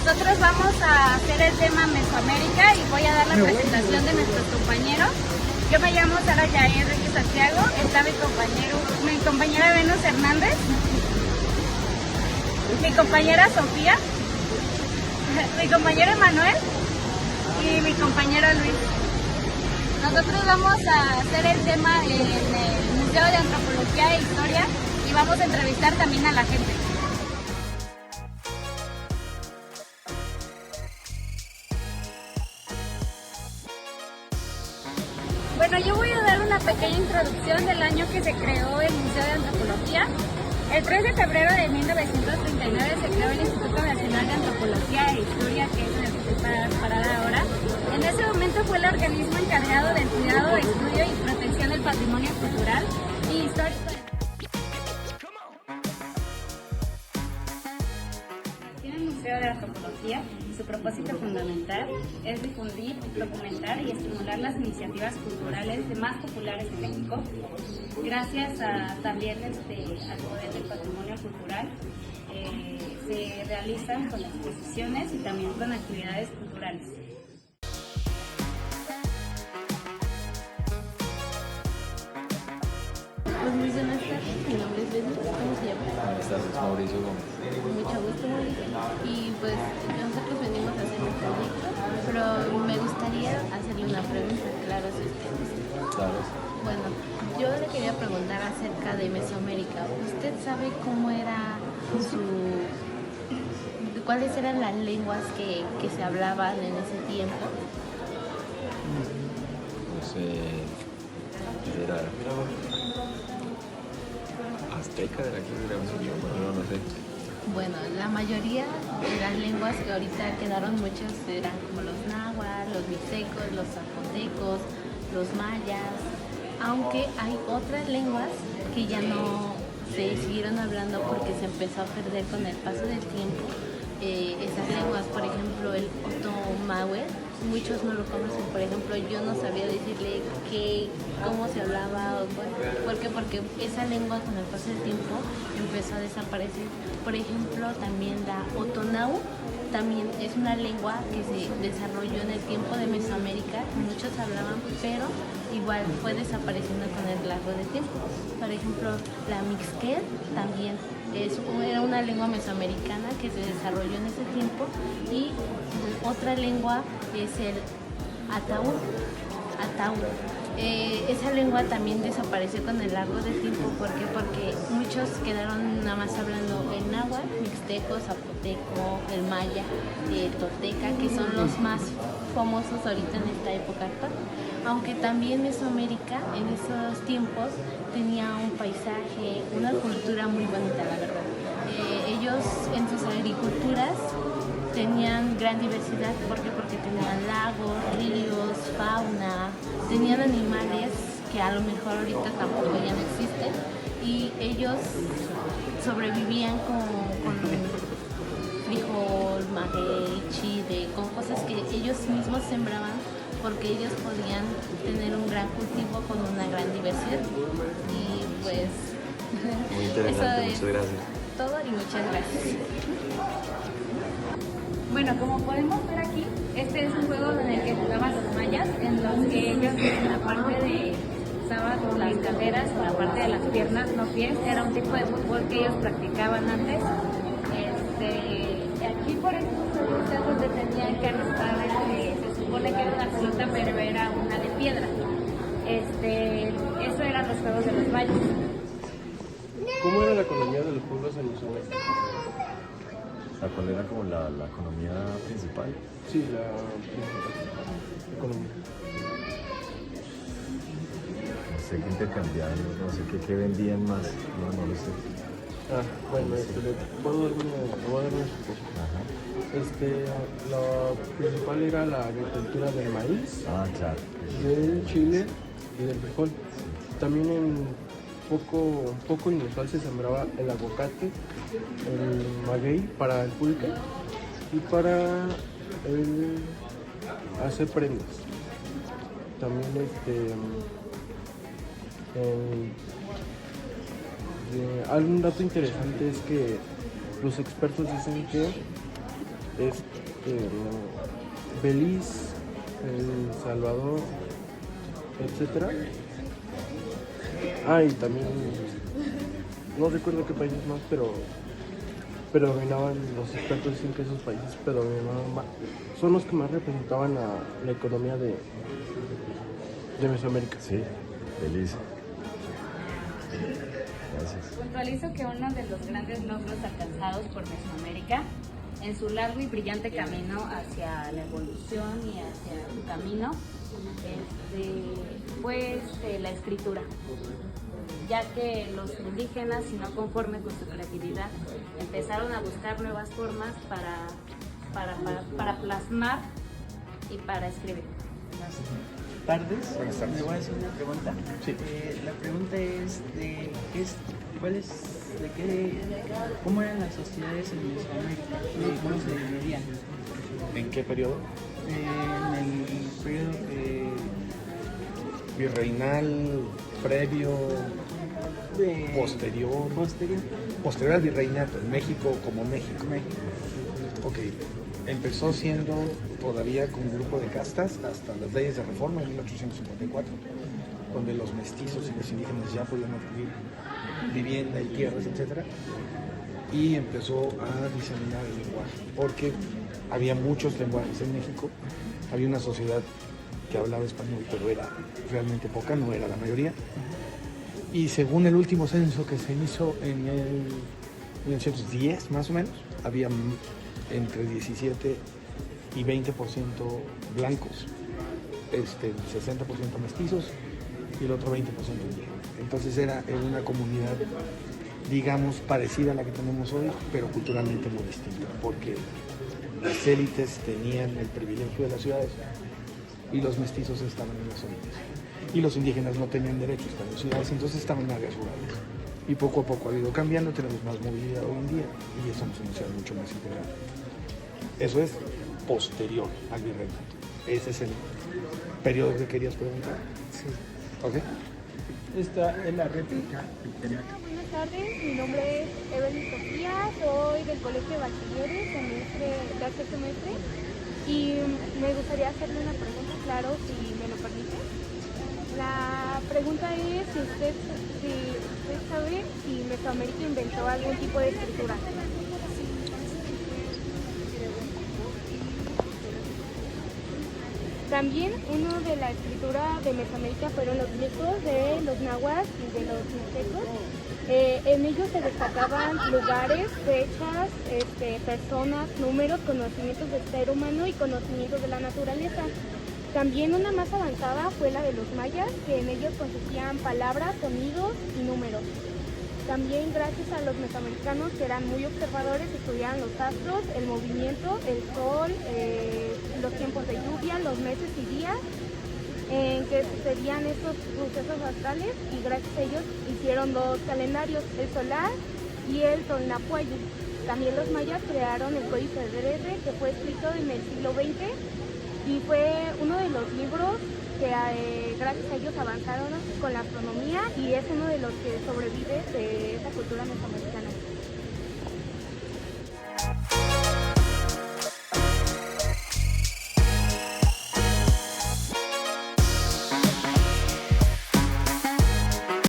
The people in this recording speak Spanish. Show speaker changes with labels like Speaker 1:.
Speaker 1: Nosotros vamos a hacer el tema Mesoamérica y voy a dar la presentación de nuestros compañeros. Yo me llamo Sara Yair Enrique Santiago, está mi compañera Venus Hernández, mi compañera Sofía, mi compañero Emanuel y mi compañero Luis. Nosotros vamos a hacer el tema en el Museo de Antropología e Historia y vamos a entrevistar también a la gente. Bueno, yo voy a dar una pequeña introducción del año que se creó el Museo de Antropología. El 3 de febrero de 1939 se creó el Instituto Nacional de Antropología e Historia, que es en el que estoy parada ahora. En ese momento fue el organismo encargado del cuidado, estudio y protección del patrimonio cultural y histórico. Tiene el Museo de Antropología. Su propósito fundamental es difundir, documentar y estimular las iniciativas culturales más populares en México, gracias a también al poder del patrimonio cultural. Se realizan con exposiciones y también con actividades culturales.
Speaker 2: Pues muy buenas tardes, mi nombre es Venus, ¿cómo se llama?
Speaker 3: Buenas tardes, Mauricio Gómez.
Speaker 2: Mucho gusto, Mauricio. Y pues nosotros venimos a hacer un proyecto, pero me gustaría hacerle una pregunta, claro, si usted desea.
Speaker 3: Claro.
Speaker 2: Bueno, yo le quería preguntar acerca de Mesoamérica. ¿Usted sabe cómo era cuáles eran las lenguas que se hablaban en ese tiempo?
Speaker 3: No sé. Era azteca, era que era un idioma, no sé.
Speaker 2: Bueno, la mayoría de las lenguas que ahorita quedaron muchas eran como los náhuatl, los mixtecos, los zapotecos, los mayas, aunque hay otras lenguas que ya no se siguieron hablando porque se empezó a perder con el paso del tiempo. Esas lenguas, por ejemplo, el otomahue, muchos no lo conocen. Por ejemplo, yo no sabía decirle cómo se hablaba, ¿por qué? Porque esa lengua con el paso del tiempo empezó a desaparecer. Por ejemplo, también la otonahu, también es una lengua que se desarrolló en el tiempo de Mesoamérica, muchos hablaban, pero igual fue desapareciendo con el largo del tiempo. Por ejemplo, la mixquet también era una lengua mesoamericana que se desarrolló en ese tiempo, y otra lengua es el ataúd. Esa lengua también desapareció con el largo del tiempo. ¿Por qué? Porque muchos quedaron nada más hablando el náhuatl, mixteco, zapoteco, el maya, el tolteca, que son los más famosos ahorita en esta época actual. Aunque también Mesoamérica en esos tiempos tenía un paisaje, una cultura muy bonita, la verdad. Ellos en sus agriculturas tenían gran diversidad. ¿Por qué? Porque tenían lagos, ríos, fauna, tenían animales que a lo mejor ahorita tampoco ya no existen, y ellos sobrevivían con frijol, maguey, chile, con cosas que ellos mismos sembraban, porque ellos podían tener un gran cultivo con una gran diversidad. Y pues
Speaker 3: Muy interesante,
Speaker 2: eso es
Speaker 3: muchas gracias.
Speaker 2: todo, y muchas gracias.
Speaker 1: Bueno, como podemos ver aquí, este es un juego en el que jugaban los mayas, en los que ellos en la parte de usaban las caderas o la parte de las piernas, no pies. Era un tipo de fútbol que ellos practicaban antes. Aquí por ejemplo es donde tenían que anotar, se supone que era una pelota, pero era una de piedra. Eso eran los juegos de los mayas.
Speaker 4: ¿Cómo era la economía de los pueblos en Mesoamérica?
Speaker 3: ¿Cuál era como la economía principal?
Speaker 4: Sí, la economía.
Speaker 3: No sé qué intercambiaban, no sé qué vendían más, no lo sé.
Speaker 4: Bueno, le puedo dar una suposición.
Speaker 3: Ajá.
Speaker 4: La principal era la agricultura del maíz,
Speaker 3: Claro.
Speaker 4: del chile y del frijol. También poco inusual se sembraba el aguacate, el maguey para el pulque y para hacer prendas. También algún dato interesante es que los expertos dicen que Belice, El Salvador, etcétera. Y también no recuerdo qué países más, pero predominaban, los expertos dicen que esos países predominaban más, son los que más representaban la economía de Mesoamérica.
Speaker 3: Sí, Belice. Gracias.
Speaker 1: Puntualizo que uno de los grandes logros alcanzados por Mesoamérica en su largo y brillante camino hacia la evolución y hacia su camino fue la escritura, ya que los indígenas, si no conformes con su creatividad, empezaron a buscar nuevas formas para plasmar y para escribir.
Speaker 5: Buenas tardes. ¿Me voy a hacer una pregunta?
Speaker 4: Sí.
Speaker 5: La pregunta es ¿cómo eran las sociedades en Mesoamérica? ¿Cómo se dividían?
Speaker 3: ¿En qué periodo?
Speaker 5: En el periodo
Speaker 6: Virreinal, previo, posterior. Posterior al virreinato, en México como México. Ok, empezó siendo todavía con un grupo de castas hasta las leyes de reforma en 1854, donde los mestizos y los indígenas ya podían adquirir vivienda y tierras, etc. Y empezó a diseminar el lenguaje, porque había muchos lenguajes en México, había una sociedad que hablaba español, pero era realmente poca, no era la mayoría. Y según el último censo que se hizo en el 1910, más o menos, había entre 17 y 20% blancos, 60% mestizos y el otro 20% indígena. Entonces era una comunidad, digamos, parecida a la que tenemos hoy, pero culturalmente muy distinta, porque las élites tenían el privilegio de las ciudades y los mestizos estaban en las zonas. Y los indígenas no tenían derecho a estar en las ciudades, entonces estaban en áreas rurales. Y poco a poco ha ido cambiando, tenemos más movilidad hoy en día y somos una ciudad mucho más integral. Eso es posterior al virreinato. Ese es el periodo que querías preguntar.
Speaker 5: Sí.
Speaker 6: ¿Ok?
Speaker 5: Esta es la réplica.
Speaker 7: Buenas tardes, mi nombre es Evelyn Sofía, soy del Colegio de Bachilleres, tercer semestre, y me gustaría hacerle una pregunta, claro, si me lo permite. La pregunta es si usted sabe si Mesoamérica inventó algún tipo de escritura. También uno de la escritura de Mesoamérica fueron los libros de los nahuas y de los mixtecos. En ellos se destacaban lugares, fechas, personas, números, conocimientos del ser humano y conocimientos de la naturaleza. También una más avanzada fue la de los mayas, que en ellos consistían palabras, sonidos y números. También gracias a los mesoamericanos, que eran muy observadores, estudiaban los astros, el movimiento, el sol, los tiempos de lluvia, los meses y días en que sucedían estos sucesos astrales, y gracias a ellos hicieron dos calendarios, el solar y el Tonlapuayi. También los mayas crearon el Códice de Dresde, que fue escrito en el siglo XX y fue uno de los libros que gracias a ellos avanzaron con la astronomía, y es uno de los que sobrevive de esa cultura mesoamericana.